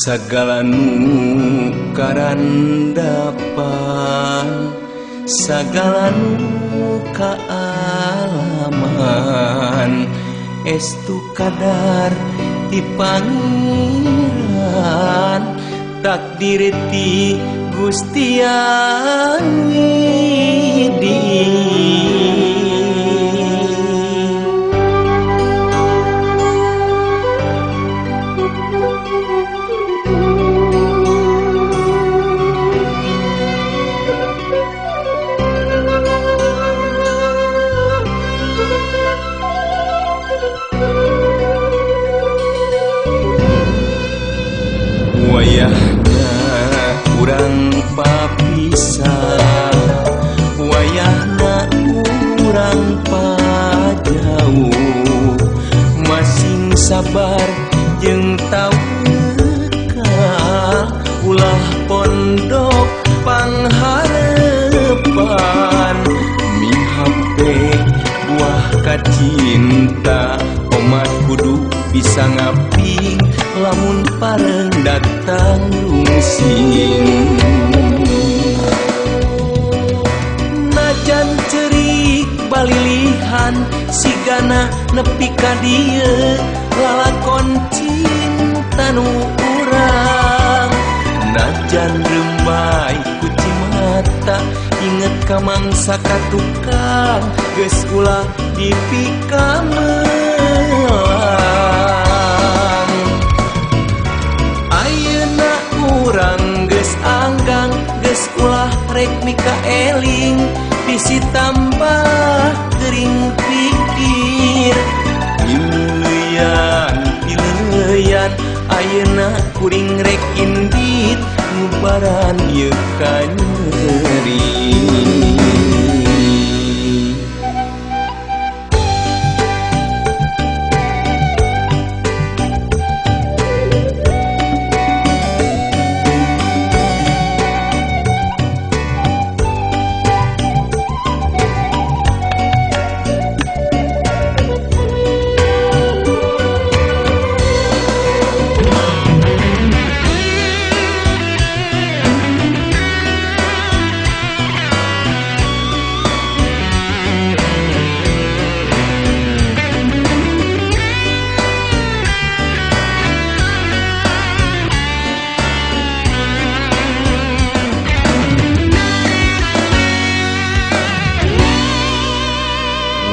Sagala nu karandapan, sagala nu kaalaman, estu kadar ti pangeran, takdir ti Gusti Yang Widi. Wayahna urang papisah, wayahna urang pajauh, masing sabar jeung tawakal, ulah pondok pangharepan, mihape buah kacinta, omat kudu bisa ngaping lamun pareng datang lungsing. Najan cerik balilihan sigana nepi ka dieu, lalakon cinta nu urang. Najan rembay ku cimata inget ka mangsa katukang, geus ulah dipikamelang. Urang geus anggang, geus ulah rek mika eling, bisi tambah gering pikir. Pileyan ayeuna kuring rek indit, ngubaran ieu ka nyeri.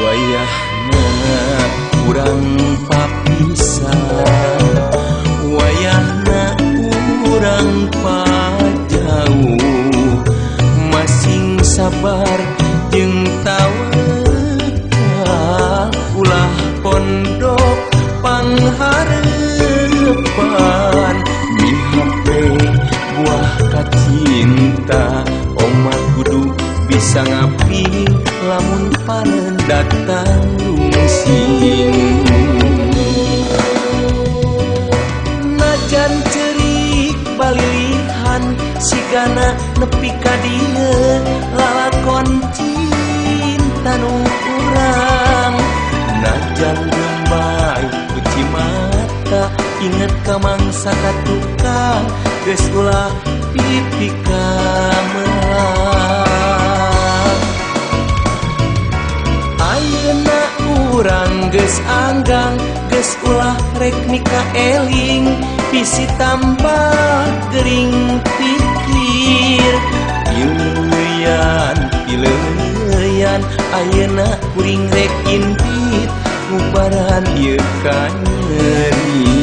Wayahna urang papisah, wayahna urang pajauh, masing sabar jeung tawakal, ulah pondok pangharepan, mihape buah kacinta, omat kudu bisa ngaping lamun panen datang lungsing. Najan cerik balilihan sigana nepi ka dieu, lalakon cinta nu urang. Najan rembay ku cimata inget ka mangsa katukang, geus ulah dipikamelang. Ayeuna urang geus anggang, geus ulah rek mika eling, bisi tambah gering pikir. Pileyan ayeuna kuring rek indit, ngubaran ieu ka nyeri.